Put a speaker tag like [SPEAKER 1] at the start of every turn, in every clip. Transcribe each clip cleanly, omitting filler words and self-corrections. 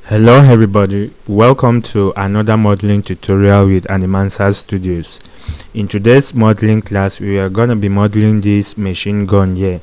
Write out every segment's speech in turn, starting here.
[SPEAKER 1] Hello everybody, welcome to another modeling tutorial with Animansa Studios. In today's modeling class, we are going to be modeling this machine gun here.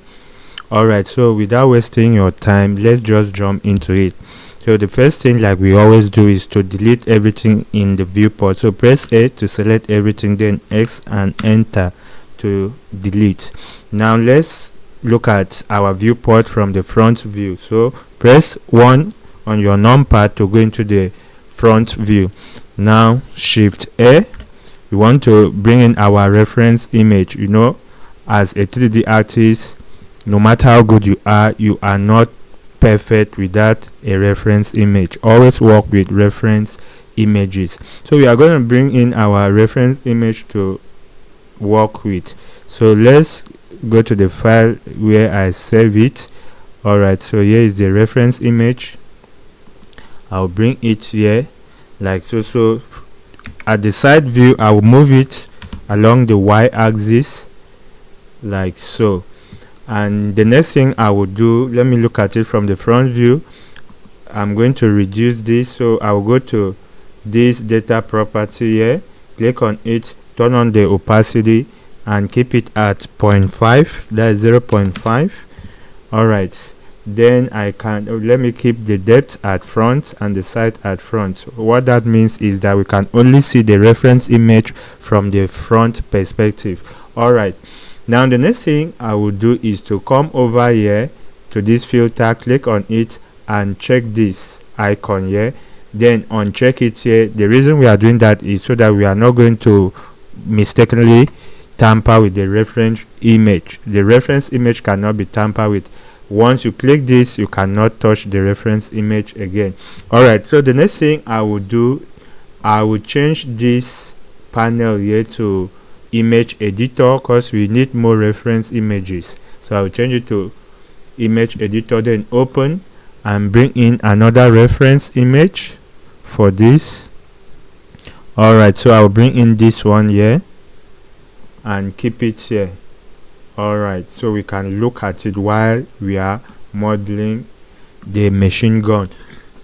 [SPEAKER 1] Alright, so without wasting your time, let's just jump into it. So the first thing, like we always do, is to delete everything in the viewport. So press A to select everything, then X and enter to delete. Now let's look at our viewport from the front view. So press 1 on your numpad to go into the front view. Now shift A, we want to bring in our reference image. You know, as a 3D artist, no matter how good you are not perfect without a reference image. Always work with reference images. So we are going to bring in our reference image to work with. So let's go to the file where I save it. Alright, so here is the reference image. I'll bring it here like so. So at the side view, I will move it along the y-axis like so. And the next thing I will do, let me look at it from the front view. I'm going to reduce this, so I will go to this data property here, click on it, turn on the opacity and keep it at 0.5, that is 0.5. Alright, then I can let me keep the depth at front and the side at front. What that means is that we can only see the reference image from the front perspective. Alright, now the next thing I will do is to come over here to this filter, click on it and check this icon here, then uncheck it here. The reason we are doing that is so that we are not going to mistakenly tamper with the reference image. The reference image cannot be tampered with. Once you click this, you cannot touch the reference image again. Alright, so the next thing I will do, I will change this panel here to image editor because we need more reference images. So I will change it to image editor, then open and bring in another reference image for this. Alright, so I will bring in this one here and keep it here. Alright, so we can look at it while we are modeling the machine gun.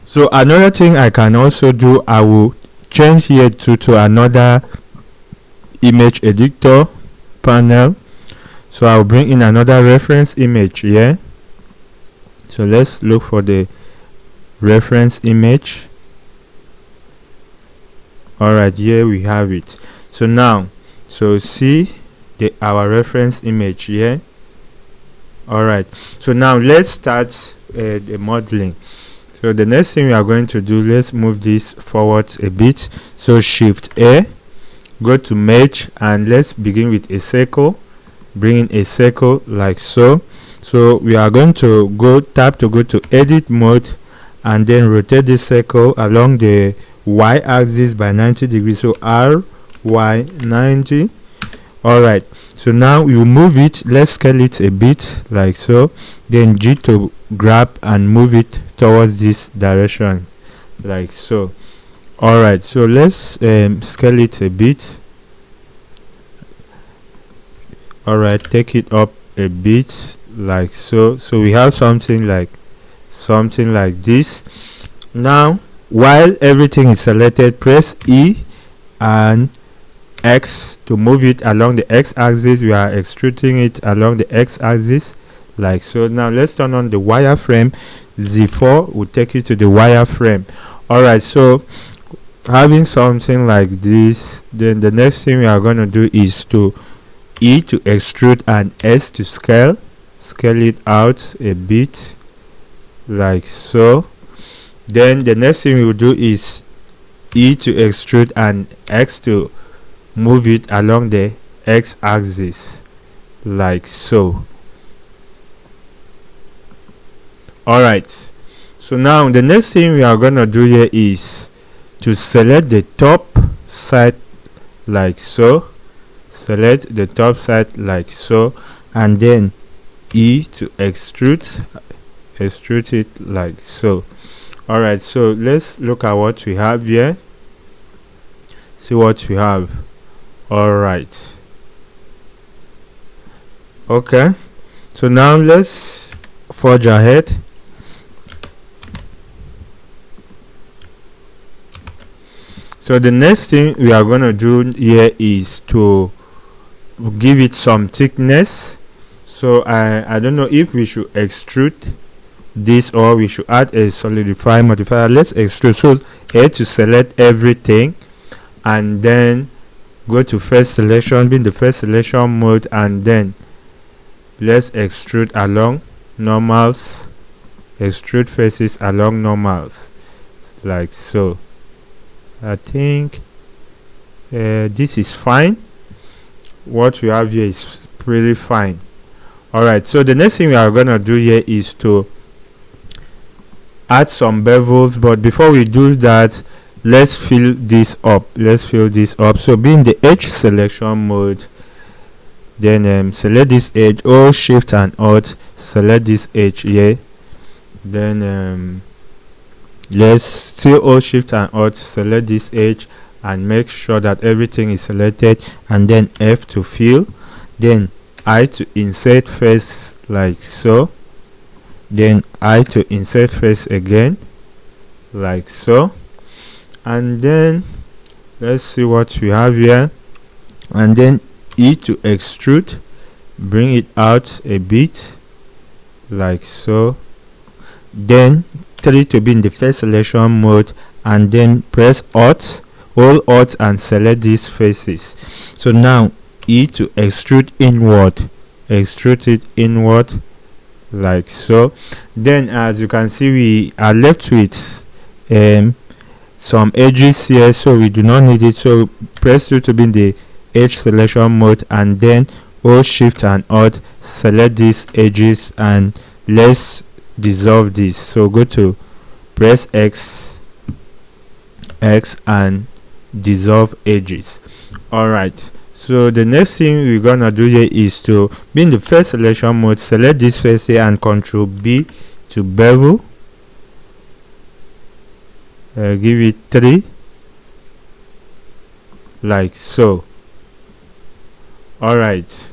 [SPEAKER 1] So another thing I can also do, I will change here to another image editor panel. So I'll bring in another reference image here. So let's look for the reference image. Alright, here we have it. So now, so see our reference image here. Alright, so now let's start the modeling. So the next thing we are going to do, let's move this forward a bit. So shift A, go to merge and let's begin with a circle. Bring in a circle like so. So we are going to tap to go to edit mode and then rotate this circle along the y-axis by 90 degrees. So R, Y, 90. Alright, so now you move it, let's scale it a bit like so, then G to grab and move it towards this direction like so. Alright, so let's scale it a bit. Alright, take it up a bit like so. So we have something like this. Now while everything is selected, press E and X to move it along the x-axis. We are extruding it along the x-axis like so. Now let's turn on the wireframe. Z4 will take you to the wireframe. Alright, so having something like this, then the next thing we are going to do is to E to extrude and S to scale it out a bit like so. Then the next thing we will do is E to extrude and X to move it along the x-axis like so. Alright, so now the next thing we are gonna do here is to select the top side like so. Select the top side like so and then E to extrude it like so. Alright, so let's look at what we have here. See what we have. Alright, okay, so now let's forge ahead. So the next thing we are going to do here is to give it some thickness. So I don't know if we should extrude this or we should add a solidify modifier. Let's extrude. So here to select everything and then go to first selection, be in the first selection mode, and then let's extrude along normals, extrude faces along normals like so. I think this is fine. What we have here is pretty fine. Alright, so the next thing we are gonna do here is to add some bevels, but before we do that, let's fill this up. So be in the edge selection mode, then select this edge, or shift and alt, select this edge here, then let's still hold shift and alt, select this edge and make sure that everything is selected, and then F to fill, then I to insert face like so, then I to insert face again like so, and then let's see what we have here, and then E to extrude, bring it out a bit like so, then 3 to be in the first selection mode, and then press alt, hold alt and select these faces. So now E to extrude inward, extrude it inward like so. Then as you can see, we are left with some edges here, so we do not need it. So press 2 to be in the edge selection mode, and then hold shift and alt, select these edges, and let's dissolve this. So go to press X and dissolve edges. Alright, so the next thing we're gonna do here is to be in the first selection mode, select this face here and Control B to bevel, give it 3 like so. Alright,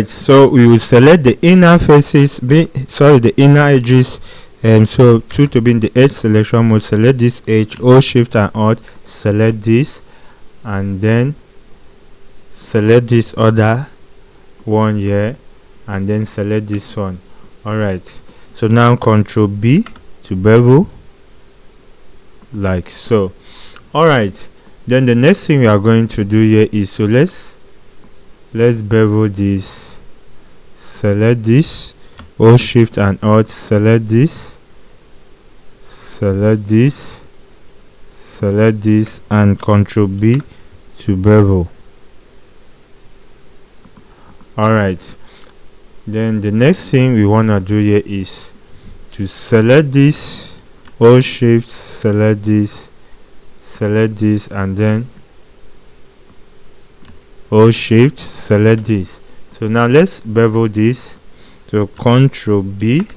[SPEAKER 1] so we will select the inner faces, the inner edges, and so 2 to be in the edge selection mode, select this edge, or shift and alt, select this, and then select this other one here, and then select this one. Alright, so now Control B to bevel like so. Alright, then the next thing we are going to do here is, so let's bevel this, select this, or shift and alt, select this, select this, select this, and Control B to bevel. Alright, then the next thing we want to do here is to select this, or shift, select this, and then or shift, select this. So now let's bevel this. So Control B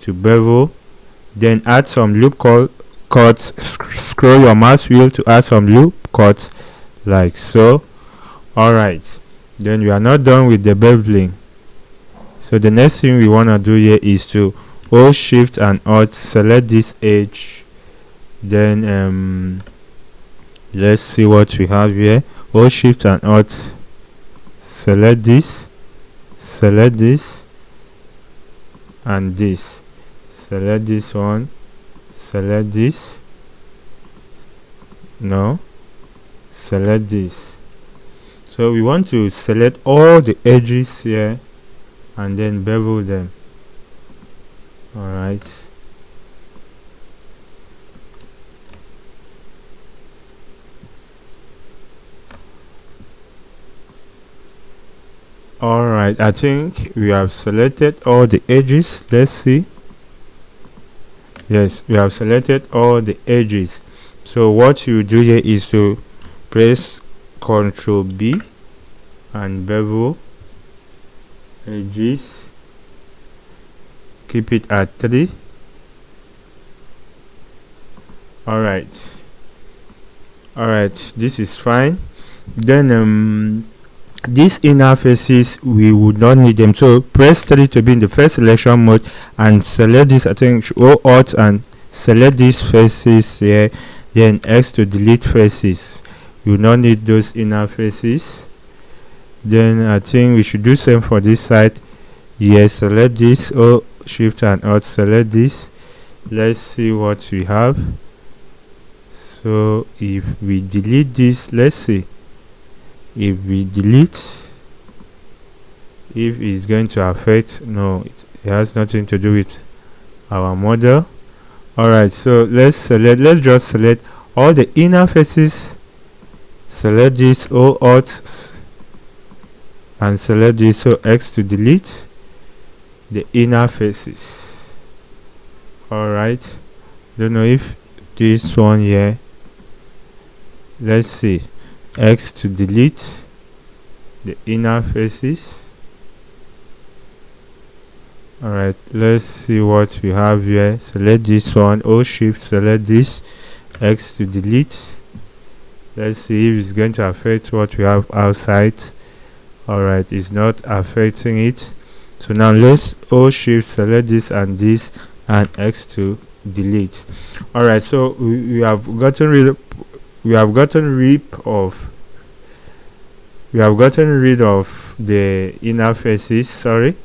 [SPEAKER 1] to bevel, then add some loop cuts, scroll your mouse wheel to add some loop cuts like so. Alright, then we are not done with the beveling. So the next thing we want to do here is to hold shift and alt, select this edge, then let's see what we have here. Hold shift and alt, select this, and this, select this one, select this, no, select this. So we want to select all the edges here and then bevel them. Alright, alright, I think we have selected all the edges. Let's see. Yes, we have selected all the edges. So what you do here is to press Control B and bevel edges, keep it at 3. Alright, this is fine. Then these inner faces, we would not need them, so press 3 to be in the first selection mode and select this. I think Alt and select these faces here, then X to delete faces. You don't need those inner faces. Then I think we should do same for this side. Yes, select this, or Shift and Alt, select this. Let's see what we have. So if we delete this, let's see if we delete, if it's going to affect. No, it has nothing to do with our model. Alright, so let's just select all the inner faces, select this, O Alt, and select this, so X to delete the inner faces. Alright, don't know if this one here, let's see, X to delete the inner faces. Alright, let's see what we have here. Select this one, O Shift, select this, X to delete. Let's see if it's going to affect what we have outside. Alright, it's not affecting it. So now let's O Shift, select this and this, and X to delete. Alright, so we have gotten rid of the inner faces, sorry.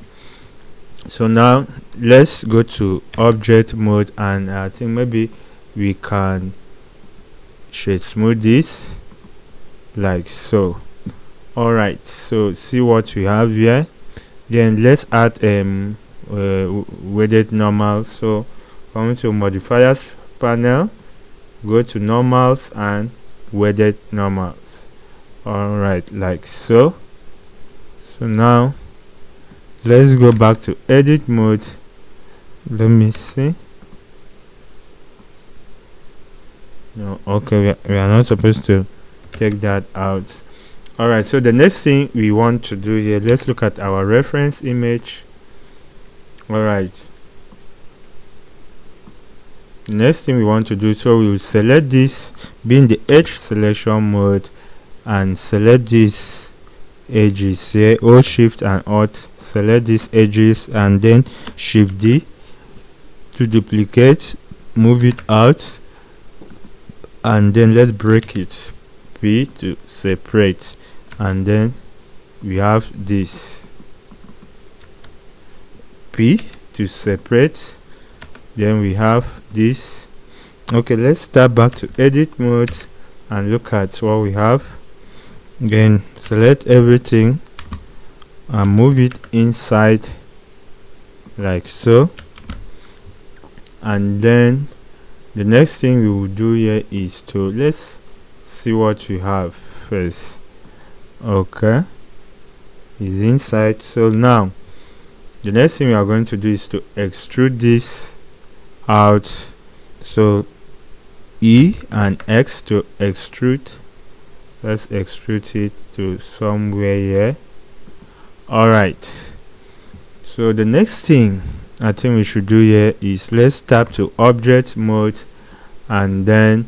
[SPEAKER 1] So now let's go to object mode, and I think maybe we can shade smooth this like so. Alright, so see what we have here. Then let's add weighted normal. So come to modifiers panel, go to normals and weighted normals. Alright, like so. So now let's go back to edit mode. Let me see. No, okay, we are not supposed to take that out. Alright, so the next thing we want to do here, let's look at our reference image. Alright, next thing we want to do, so we will select this, be in the edge selection mode, and select these edges here, O Shift and Alt, select these edges, and then Shift D to duplicate, move it out, and then let's break it, P to separate, and then we have this, P to separate, then we have this. Okay, let's start back to edit mode and look at what we have. Then select everything and move it inside like so. And then the next thing we will do here is to, let's see what we have first. Okay, is inside. So now the next thing we are going to do is to extrude this out. So E and X to extrude. Let's extrude it to somewhere here. Alright, so the next thing I think we should do here is let's tap to object mode, and then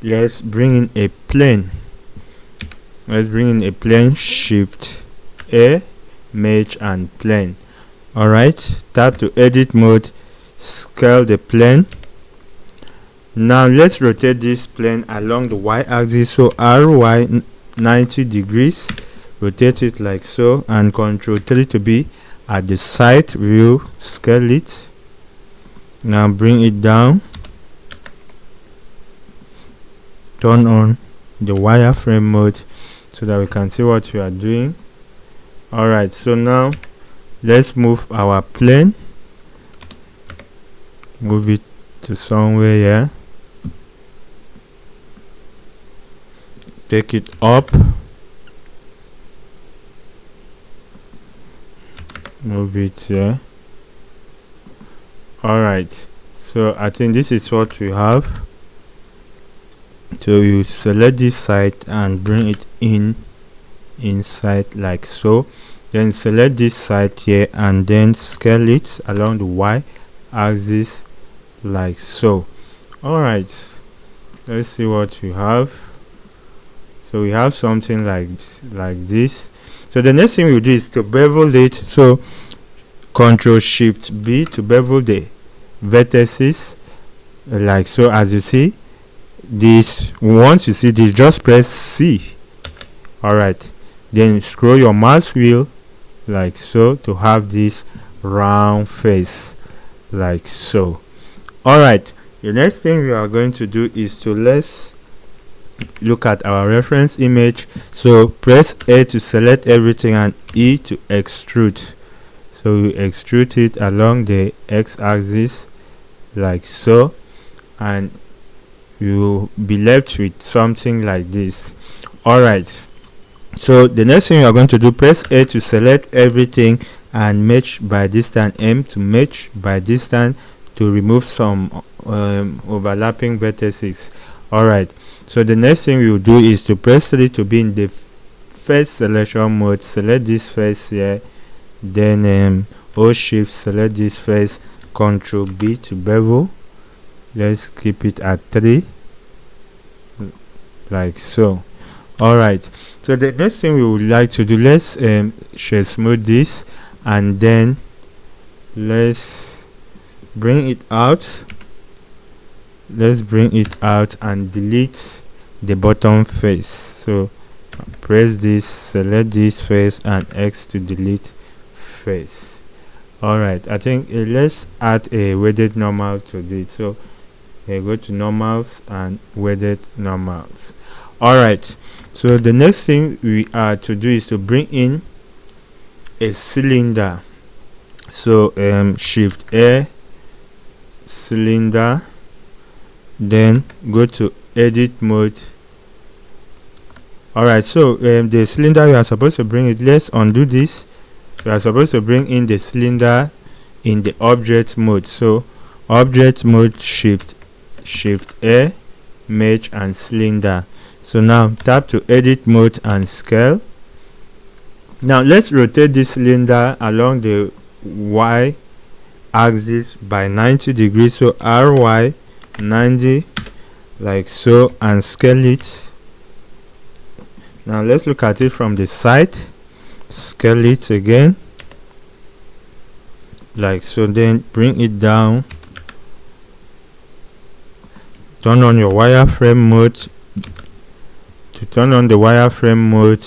[SPEAKER 1] let's bring in a plane. Let's bring in a plane, Shift A, Mesh and Plane. Alright, tap to edit mode, scale the plane. Now let's rotate this plane along the y-axis, so RY 90 degrees, rotate it like so, and Ctrl 3 to be at the side view, scale it. Now bring it down, turn on the wireframe mode so that we can see what we are doing. Alright, so now let's move our plane, move it to somewhere here, take it up, move it here. Alright, so I think this is what we have. So you select this side and bring it inside like so, then select this side here and then scale it along the y axis like so. Alright, let's see what we have. So we have something like this. So the next thing we'll do is to bevel it. So Ctrl Shift B to bevel the vertices like so. As you see this, once you see this, just press C. All right, then scroll your mouse wheel like so to have this round face like so. All right, the next thing we are going to do is to let's look at our reference image. So press A to select everything and E to extrude. So we extrude it along the x-axis like so, and you'll be left with something like this. All right, so the next thing you are going to do, press A to select everything and match by distance, M to match by distance to remove some overlapping vertices. All right, so the next thing we will do is to press 3 to be in the first selection mode. Select this face here, then O shift, select this face, Control B to bevel. Let's keep it at 3 like so. All right, so the next thing we would like to do, let's shade smooth this, and then let's bring it out. Let's bring it out and delete the bottom face. So press this, select this face, and X to delete face. All right, I think let's add a weighted normal to this. So go to normals and weighted normals. All right, so the next thing we are to do is to bring in a cylinder. So shift A, cylinder, then go to edit mode. All right, so the cylinder we are supposed to bring it, let's undo this. We are supposed to bring in the cylinder in the object mode. So object mode, shift A, mesh and cylinder. So now tap to edit mode and scale. Now let's rotate this cylinder along the Y axis by 90 degrees. So RY 90 like so, and scale it. Now let's look at it from the side. Scale it again like so, then bring it down. Turn on your wireframe mode. To turn on the wireframe mode,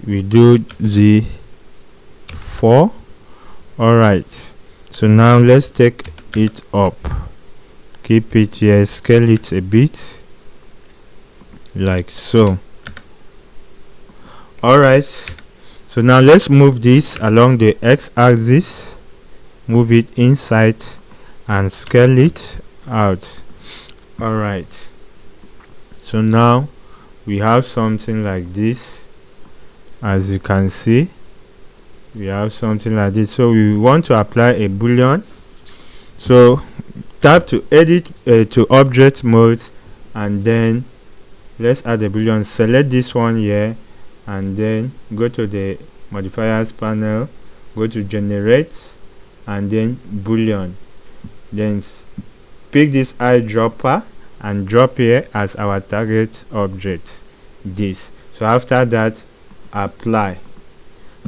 [SPEAKER 1] we do the 4. All right, so now let's take it up. Keep it here, scale it a bit like so. All right, so now let's move this along the x-axis, move it inside and scale it out. All right, so now we have something like this. As you can see, we have something like this. So we want to apply a boolean. So tap to edit to object mode, and then let's add a boolean. Select this one here, and then go to the modifiers panel, go to generate, and then boolean. Then pick this eyedropper and drop here as our target object, this. So after that, apply,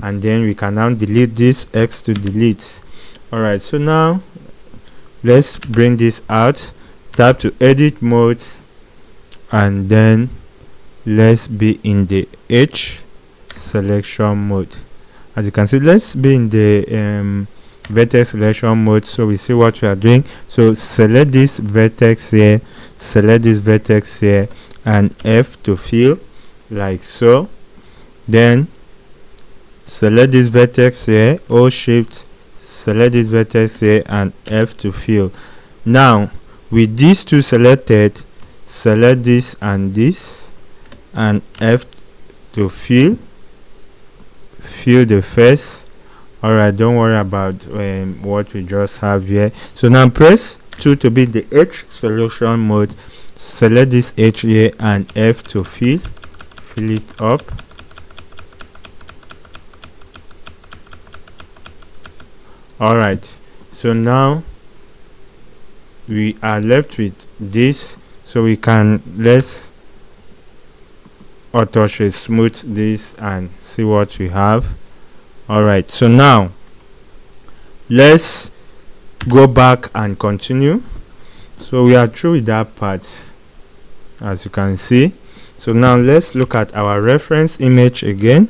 [SPEAKER 1] and then we can now delete this, X to delete. All right, so now let's bring this out. Tap to edit mode, and then let's be in the H selection mode. As you can see, let's be in the vertex selection mode, so we see what we are doing. So select this vertex here, select this vertex here, and F to fill like so. Then select this vertex here, O shift, select this vertex here, and F to fill. Now with these two selected, select this and this, and F to fill the face. All right, don't worry about what we just have here. So now press 2 to be the H selection mode. Select this H here and F to fill it up. All right, so now we are left with this. So we can, let's auto shade smooth this and see what we have. All right, so now let's go back and continue. So we are through with that part, as you can see. So now let's look at our reference image again.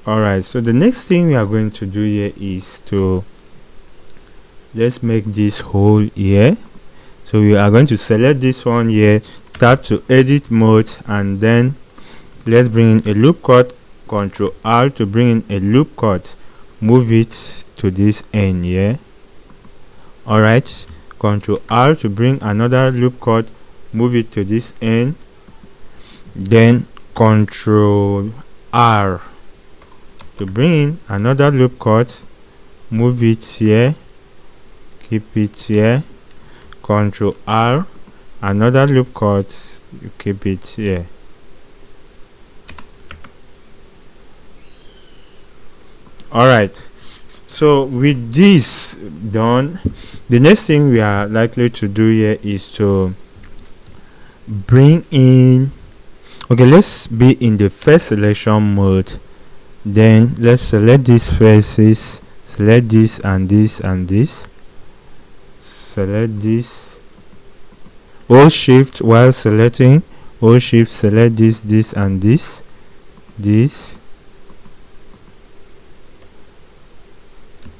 [SPEAKER 1] Alright, so the next thing we are going to do here is to let's make this hole here. So we are going to select this one here, tap to edit mode, and then let's bring in a loop cut. Ctrl R to bring in a loop cut, move it to this end here. Alright, Ctrl R to bring another loop cut, move it to this end. Then Ctrl R to bring in another loop cut, move it here, keep it here. Ctrl R, another loop cut, you keep it here. Alright, so with this done, the next thing we are likely to do here is to bring in, okay, let's be in the first selection mode. Then let's select these faces, select this and this and this, select this, hold shift while selecting, hold shift, select this and this,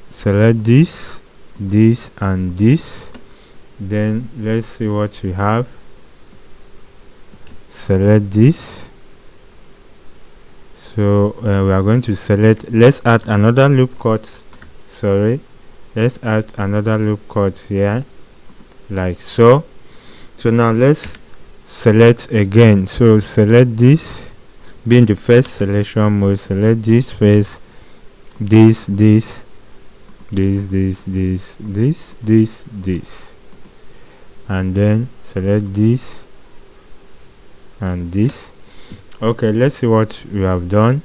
[SPEAKER 1] select this and this. Then let's see what we have. Select this. So we are going to select, let's add another loop cut, let's add another loop cut here, like so. So now let's select again. So select this, be in the first selection mode, select this first, this, and then select this and this. Okay, let's see what we have done.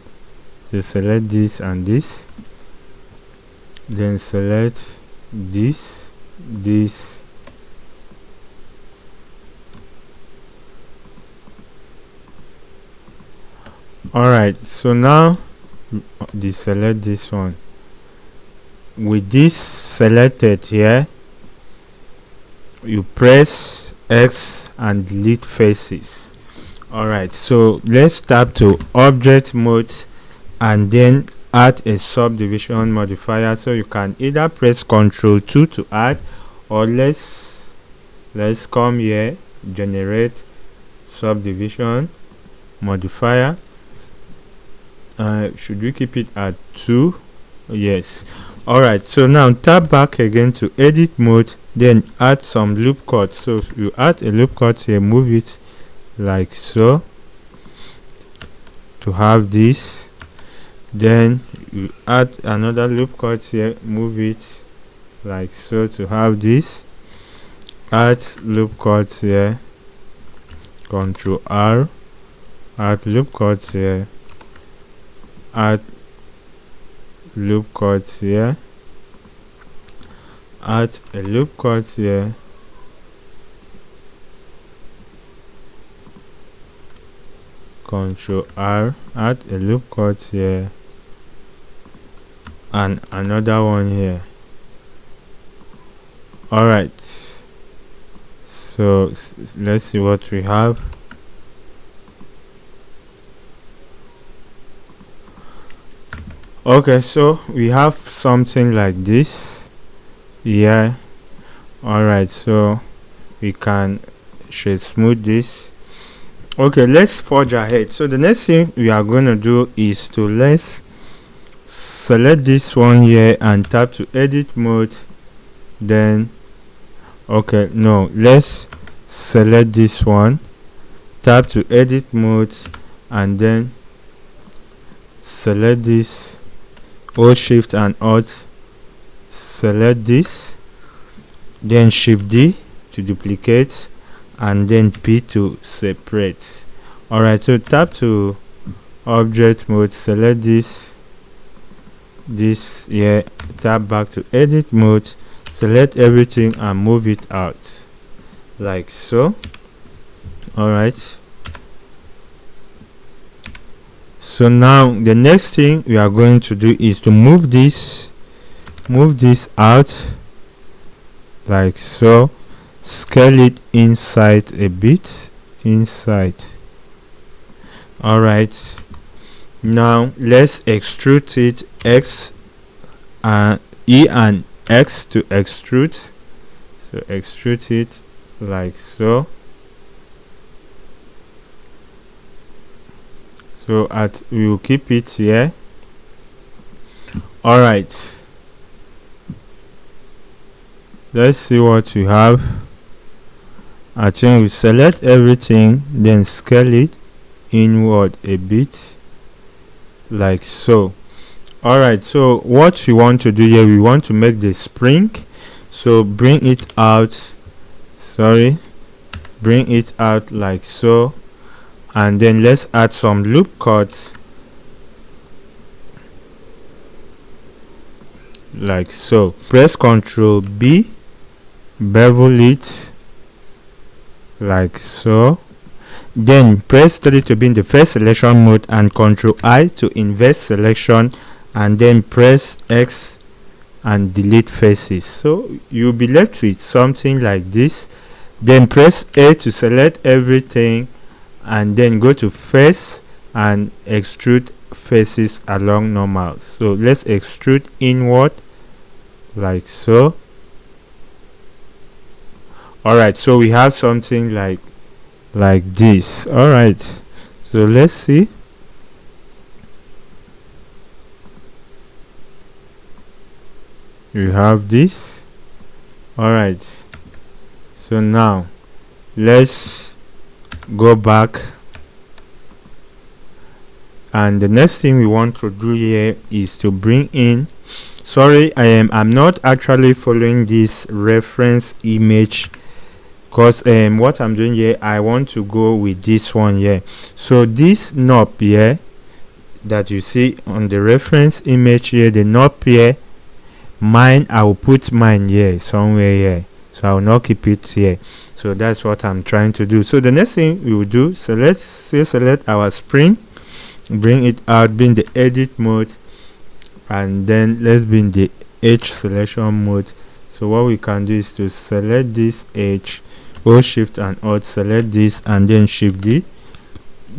[SPEAKER 1] So select this and this, then select this. Alright, so now deselect this one. With this selected here, you press X and delete faces. Alright, so let's tap to object mode and then add a subdivision modifier. So you can either press Ctrl 2 to add, or let's come here, generate subdivision modifier. Should we keep it at 2? Yes. Alright, so now tap back again to edit mode, then add some loop cuts. So you add a loop cut here, move it like so to have this. Then you add another loop cut here, move it like so to have this. Add loop cuts here, Ctrl R, add loop cuts here, add loop cuts here, add a loop cut here, Ctrl R, add a loop cut here, and another one here. Alright, so let's see what we have. Okay, so we have something like this here. Alright, so we can smooth this. Okay, let's forge ahead. So the next thing we are going to do is to let's select this one here and tap to edit mode. Then okay, no, let's select this one, tap to edit mode, and then select this, hold shift and alt, select this, then shift D to duplicate, and then P to separate. Alright, so tap to object mode, select this here, tap back to edit mode, select everything and move it out like so. Alright, so now the next thing we are going to do is to move this out like so. Scale it inside a bit, inside. All right, now let's extrude it, E and X to extrude. So extrude it like so. So we will keep it here. All right, let's see what we have. I think we select everything, then scale it inward a bit like so. All right, so what we want to do here, we want to make the spring. So bring it out, bring it out like so, and then let's add some loop cuts like so. Press Ctrl B, bevel it like so. Then press 3 to be in the first selection mode and Ctrl I to invert selection, and then press X and delete faces. So you'll be left with something like this. Then press A to select everything, and then go to face and extrude faces along normal. So let's extrude inward like so. All right, so we have something like this. All right, so let's see. We have this. All right, so now let's go back, and the next thing we want to do here is to bring in, I'm not actually following this reference image, because what I'm doing here, I want to go with this one here. So this knob here that you see on the reference image here, the knob here, I will put mine here somewhere here, so I will not keep it here. So that's what I'm trying to do. So the next thing we will do, so let's select our spring, bring it out, be in the edit mode, and then let's be in the edge selection mode. So what we can do is to select this edge, hold Shift and Alt, select this, and then Shift D,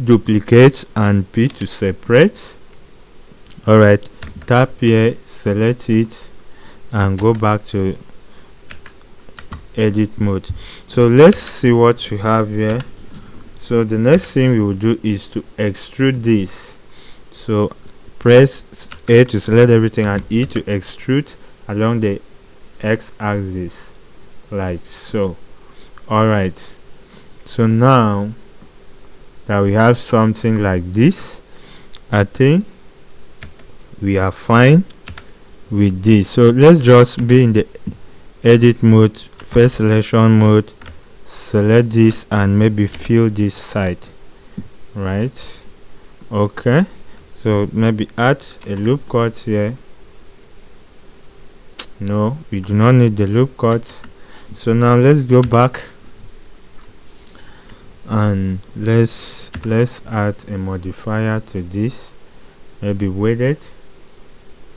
[SPEAKER 1] duplicate, and P to separate. All right, tap here, select it, and go back to edit mode. So let's see what we have here. So the next thing we will do is to extrude this. So press A to select everything and E to extrude along the X axis like so. All right, so now that we have something like this, I think we are fine with this. So let's just be in the edit mode, first selection mode, select this, and maybe fill this side, right? Okay, so maybe add a loop cut here. No, we do not need the loop cut. So now let's go back and let's add a modifier to this, maybe weighted.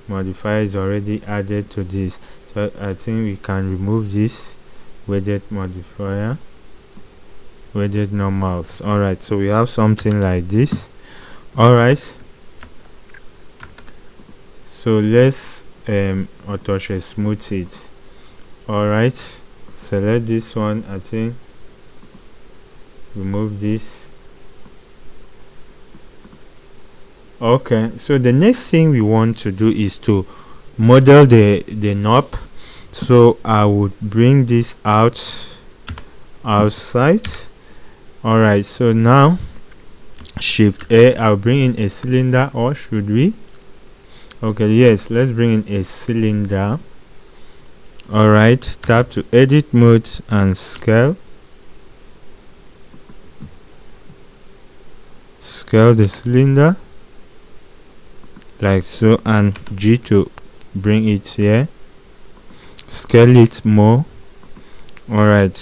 [SPEAKER 1] Modifier is already added to this, so I think we can remove this weighted modifier, weighted normals. All right, so we have something like this. All right, so let's auto shade smooth it. All right, select this one, I think, remove this. Okay, so the next thing we want to do is to model the knob. So I would bring this outside. All right, so now Shift A, I'll bring in a cylinder, or should we? Okay, yes, let's bring in a cylinder. All right, tap to edit mode and scale the cylinder like so, and G to bring it here, scale it more. All right,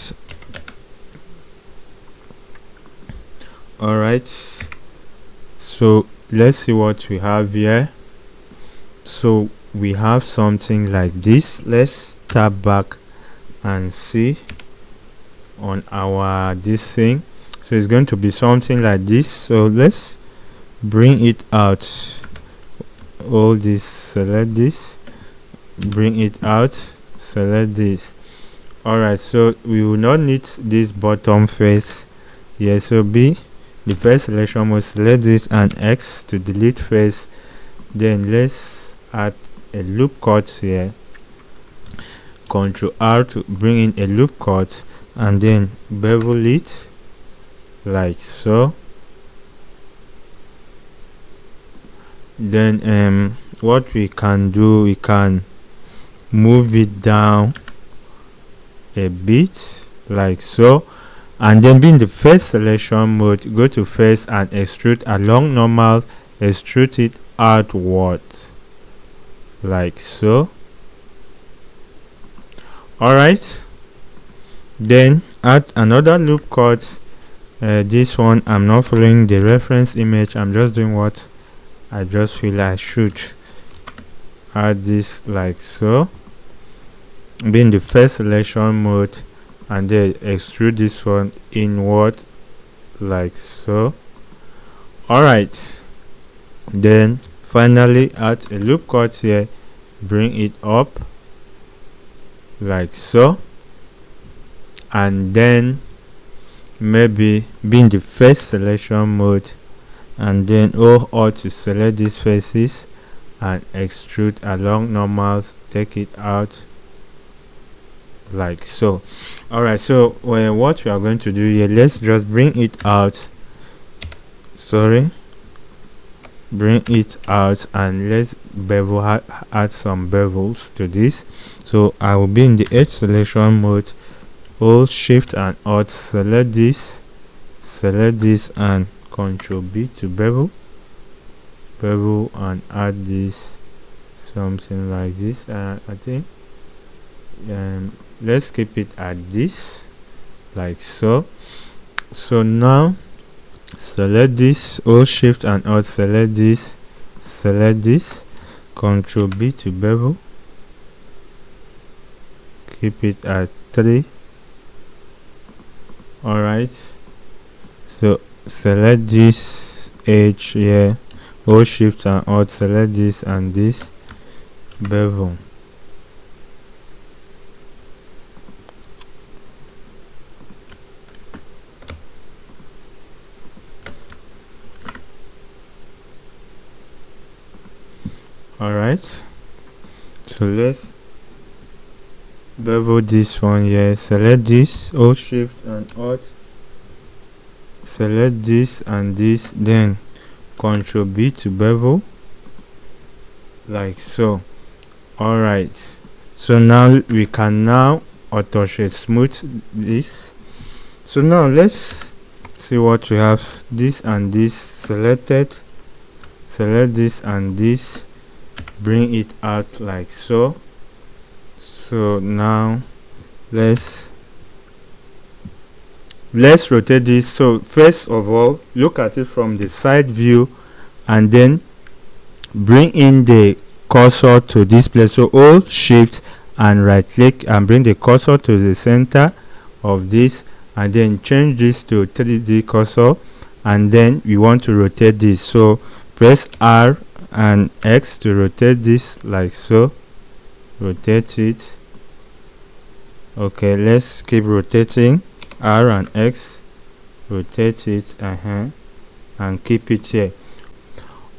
[SPEAKER 1] so let's see what we have here. So we have something like this. Let's tap back and see on our this thing. So it's going to be something like this. So let's bring it out. All this, select this, bring it out, select this. Alright, so we will not need this bottom face here. So B, the first selection mode, select this and X to delete face. Then let's add a loop cut here. Ctrl R to bring in a loop cut, and then bevel it like so. Then what we can do, we can move it down a bit like so, and then being the first selection mode, go to face and extrude along normal, extrude it outward like so. Alright, then add another loop cut. This one I'm not following the reference image, I'm just doing what I just feel I should. Add this like so, being the first selection mode, and then extrude this one inward like so. Alright, then finally add a loop cut here, bring it up like so, and then maybe being the first selection mode, and then or to select these faces and extrude along normals, take it out like so. Alright, so what we are going to do here, let's just bring it out, bring it out, and let's bevel, add some bevels to this. So I will be in the edge selection mode, hold shift and alt, select this and Ctrl B to bevel, and add this something like this. I think let's keep it at this like so. So now select this, hold shift and alt, select this, Ctrl B to bevel, keep it at 3. Alright, so select this edge here, hold shift and alt, select this and this, bevel. Alright, so let's bevel this one here, select this, hold shift and alt, select this and this, then Ctrl B to bevel like so. Alright, so now we can now auto shade smooth this. So now let's see what we have. This and this selected, select this and this, bring it out like so. So now let's rotate this. So first of all, look at it from the side view, and then bring in the cursor to this place. So hold shift and right click and bring the cursor to the center of this, and then change this to 3D cursor, and then we want to rotate this. So press R and X to rotate this like so. Rotate it. Okay, let's keep rotating. R and X, rotate it, and keep it here.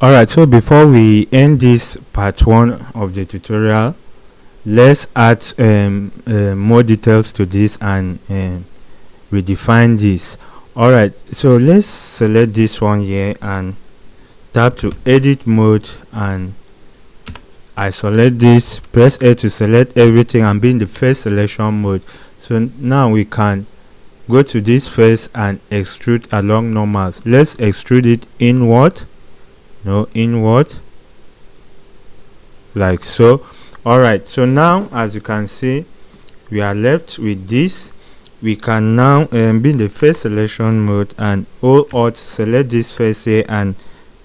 [SPEAKER 1] Alright, so before we end this part 1 of the tutorial, let's add more details to this and redefine this. Alright, so let's select this one here and tap to edit mode, and I select this, press A to select everything and be in the first selection mode. So now we can go to this face and extrude along normals. Let's extrude it inward, like so. Alright, so now as you can see, we are left with this. We can now be in the first selection mode and hold alt, select this face here and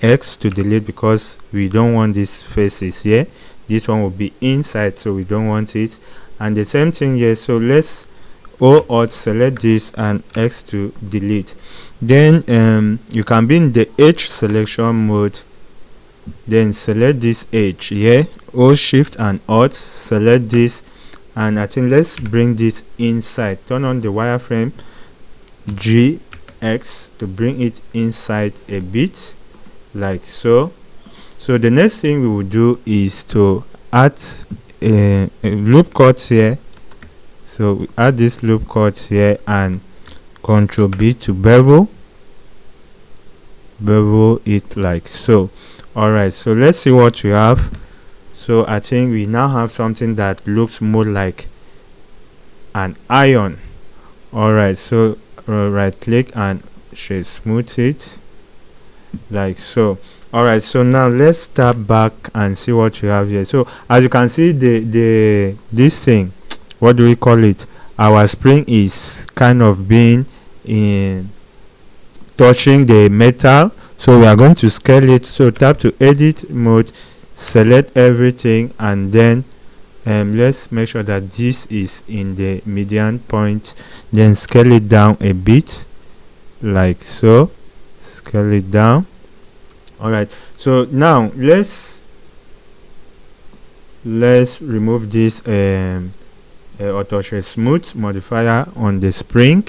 [SPEAKER 1] X to delete, because we don't want these faces here. This one will be inside, so we don't want it. and the same thing here. So let's Alt select this and X to delete. Then you can be in the H selection mode, then select this H here, Shift and Alt, select this, and I think let's bring this inside. Turn on the wireframe GX to bring it inside a bit, like so. So the next thing we will do is to add a loop cut here. So we add this loop cut here and Ctrl B to bevel it like so. Alright, so let's see what we have. So I think we now have something that looks more like an iron. Alright, so right click and shade smooth it like so. Alright, so now let's step back and see what we have here. So as you can see, this thing, what do we call it, our spring is kind of being in touching the metal, so we are going to scale it. So tap to edit mode, select everything, and then let's make sure that this is in the median point, then scale it down a bit like so. Scale it down. Alright, so now let's remove this auto shade smooth modifier on the spring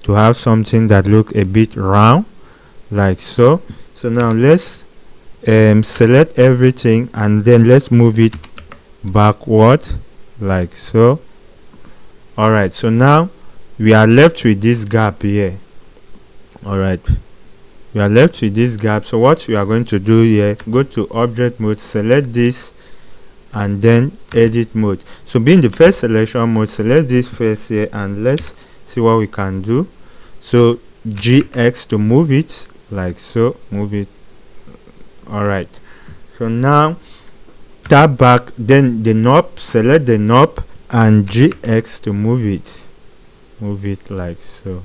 [SPEAKER 1] to have something that look a bit round like so. So now let's select everything and then let's move it backward like so. Alright, so now we are left with this gap here. Alright, we are left with this gap. So what we are going to do here, go to object mode, select this, and then edit mode. So being the first selection mode, select this first here, and let's see what we can do. So GX to move it like so, move it. Alright, so now tap back, then the knob, select the knob, and GX to move it like so.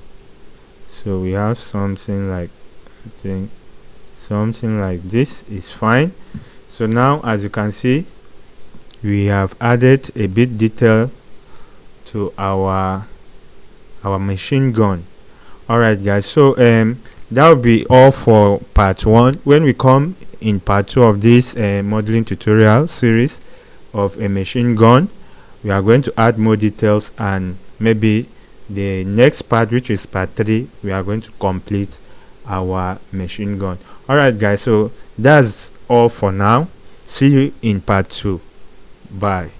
[SPEAKER 1] So we have something like, I think something like this is fine. So now as you can see, we have added a bit detail to our machine gun. Alright guys, so that will be all for part 1. When we come in part 2 of this modeling tutorial series of a machine gun, we are going to add more details, and maybe the next part, which is part 3, we are going to complete our machine gun. Alright guys, so that's all for now. See you in part 2. Bye.